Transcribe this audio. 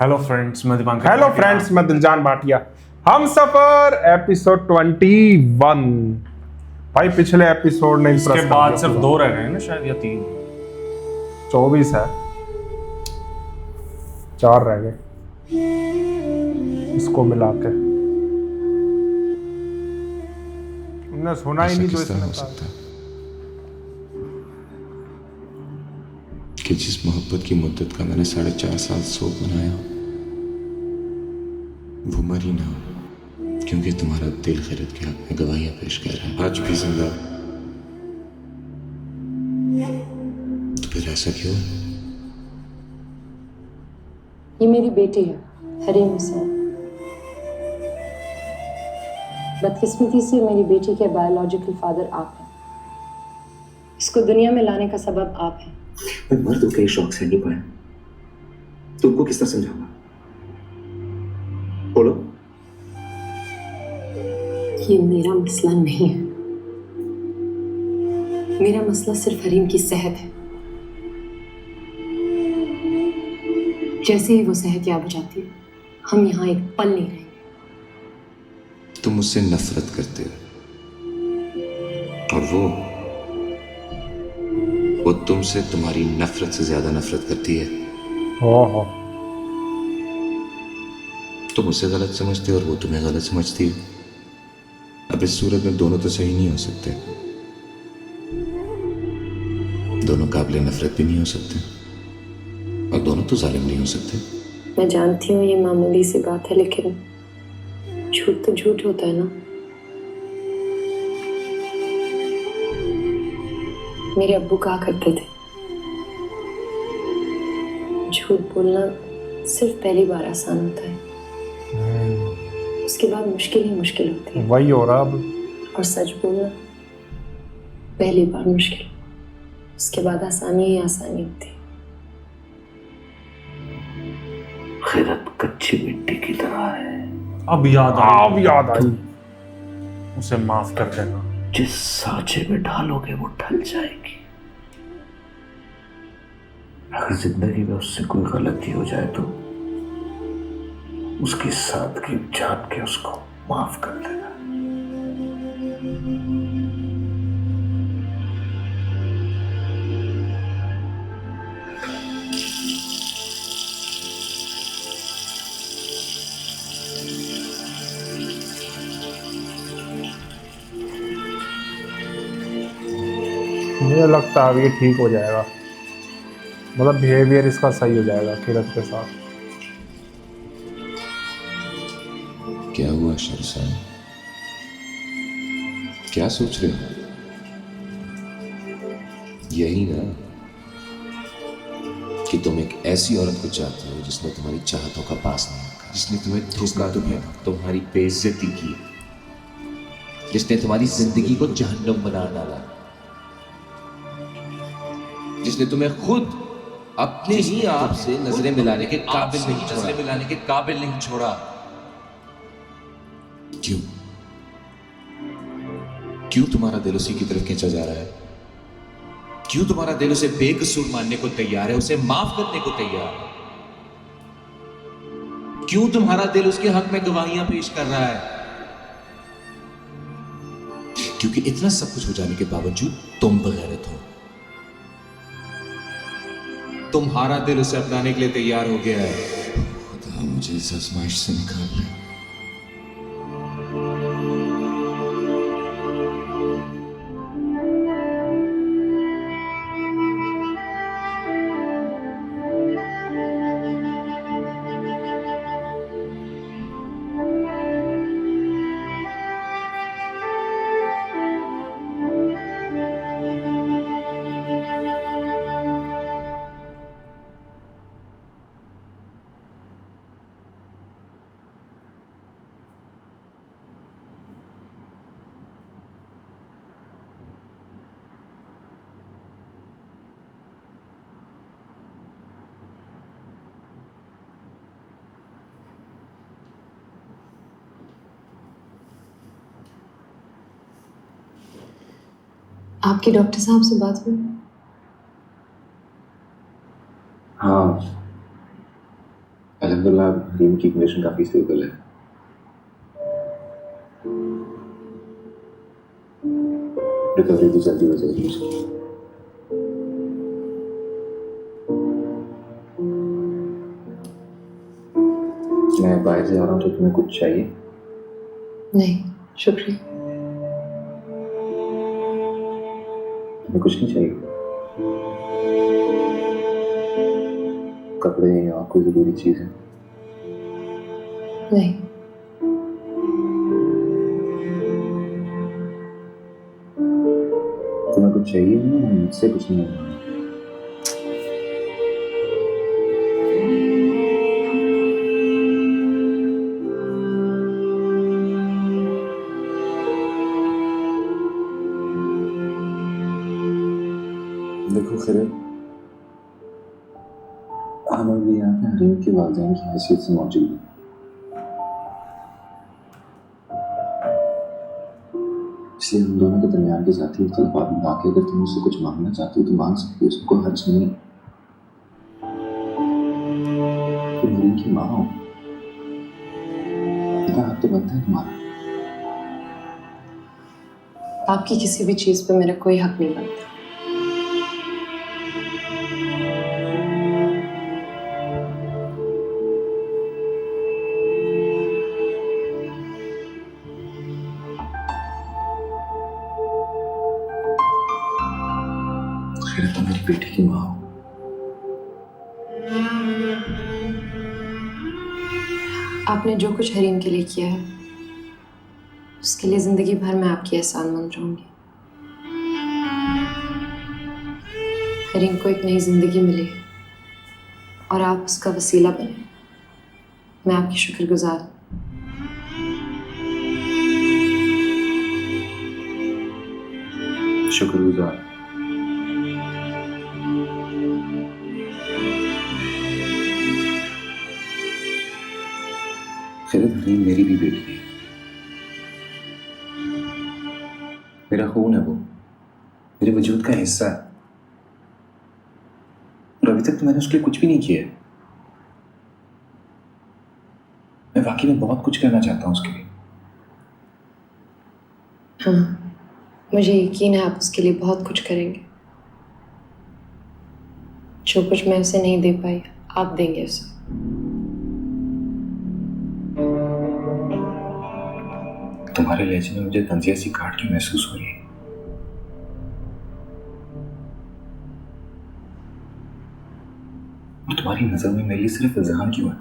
Hello friends, मैं Dipankar. Hello friends, मैं दिलजान भाटिया। हम सफर एपिसोड 21। भाई पिछले एपिसोड ने इसके बाद सिर्फ 2 रह गए हैं ना, शायद, या 3। 24 है, 4 रह गए इसको मिला के। तुमने सुना ही नहीं जो इसने हो सकता है कि जिस मोहब्बत की मुद्दत का मैंने 4.5 साल शोक बनाया वो मरी ना हो, क्योंकि तुम्हारा दिल खैरत के हक में गवाहियां पेश कर रहा है, आज भी जिंदा। तो फिर ऐसा क्यों? ये मेरी बेटी है, हरीम हुसैन। बदकिस्मती से मेरी बेटी के बायोलॉजिकल फादर आप हैं। इसको दुनिया में लाने का सबब आप हैं। मैं मर्द होकर शौक से नहीं पाया, तुमको किस तरह समझाऊंगा? बोलो। ये मेरा मसला नहीं है। मेरा मसला सिर्फ हरीम की सेहत है। जैसे ही वो सेहत याब हो जाती है, हम यहाँ एक पल नहीं रहेंगे। तुम मुझसे नफरत करते हो और वो तुमसे तुम्हारी नफरत से ज्यादा नफरत करती है। ओहो, तुम उसे गलत समझते हो और वो तुम्हें गलत समझती है। अब इस सूरत में दोनों तो सही नहीं हो सकते, दोनों काबिल नफरत भी नहीं हो सकते और दोनों तो जालिम नहीं हो सकते। मैं जानती हूँ ये मामूली सी बात है, लेकिन झूठ तो झूठ होता है ना। मेरे अब्बू कहा करते थे, झूठ बोलना सिर्फ पहली बार आसान होता है, उसके बाद मुश्किल ही मुश्किल होती है। वही हो रहा अब। और सच बोलना पहली बार मुश्किल, उसके बाद आसानी ही आसानी होती है। खैरत कच्ची मिट्टी की तरह है, अब याद आई। उसे माफ कर देना। जिस सांचे में ढालोगे वो ढल जाएगी। अगर जिंदगी में उससे कोई गलती हो जाए तो उसकी सादगी जान के उसको माफ कर देना। मुझे लगता है अब ये ठीक हो जाएगा, मतलब बिहेवियर इसका सही हो जाएगा किरत के साथ। क्या हुआ शर्सान, क्या सोच रहे हो? यही ना कि तुम एक ऐसी औरत को चाहते हो जिसने तुम्हारी चाहतों का पास नहीं रखा, जिसने तुम्हें धोखा दिया, तुम्हारी बेइज्जती की, जिसने तुम्हारी जिंदगी को जहन्नुम बना डाला, जिसने तुम्हें खुद अपने ही आप से नजरें मिलाने के काबिल नहीं छोड़ा। क्यों क्यों तुम्हारा दिल उसी की तरफ खींचा जा रहा है? क्यों तुम्हारा दिल उसे बेकसूर मानने को तैयार है, उसे माफ करने को तैयार है? क्यों तुम्हारा दिल उसके हक में गवाहियां पेश कर रहा है? क्योंकि इतना सब कुछ हो जाने के बावजूद तुम बगैरत हो। तुम्हारा दिल उसे अपनाने के लिए तैयार हो गया है। खुदा मुझे इस आजमाइश से निकाल ले। आपके डॉक्टर साहब से बात हुई? हाँ, अलहमदुलिल्लाह हरीम की कंडीशन काफी स्टेबल है। रिकवरी भी जल्दी हो जाएगी उसकी। मैं बाहर जा रहा हूँ, तो तुम्हें कुछ चाहिए? नहीं, शुक्रिया। तुम्हें कुछ नहीं चाहिए? कपड़े या कोई जरूरी चीज है? नहीं। तुम्हें कुछ चाहिए ना? मुझसे कुछ नहीं होगा। देखो खैर, हम अभी यहाँ पे हरीम के वालिदैन की हैसियत से मौजूद हैं। इसलिए हम दोनों के दरमियान के जाती इख्तिलाफात में आके अगर तुम उससे कुछ मांगना चाहती हो तो मांग सकती हो, उसको हर्ज नहीं है। तुम हरीम की माँ हो, इतना हक तो बनता है तुम्हारा। आपकी किसी भी चीज पे मेरा कोई हक नहीं बनता। खैर तुम मेरी बेटी की माँ हो। आपने जो कुछ हरीम के लिए किया है, उसके लिए जिंदगी भर मैं आपकी एहसानमंद रहूंगी। हरीम को एक नई जिंदगी मिली और आप उसका वसीला बने। मैं आपकी शुक्रगुजार हूं। शुक्रगुजार। खैर हरीम मेरी भी बेटी है, मेरा खून है, वो मेरे वजूद का हिस्सा है। और अभी तक तो मैंने उसके लिए कुछ भी नहीं किया है। मैं वाकई में बहुत कुछ करना चाहता हूँ उसके लिए। हाँ, मुझे यकीन है आप उसके लिए बहुत कुछ करेंगे। जो कुछ मैं उसे नहीं दे पाई, आप देंगे उसे। तुम्हारे लहजे में मुझे तंजिया सी काट की महसूस हो रही है। और तुम्हारी नजर में मेरे लिए सिर्फ इज़हार क्यों है?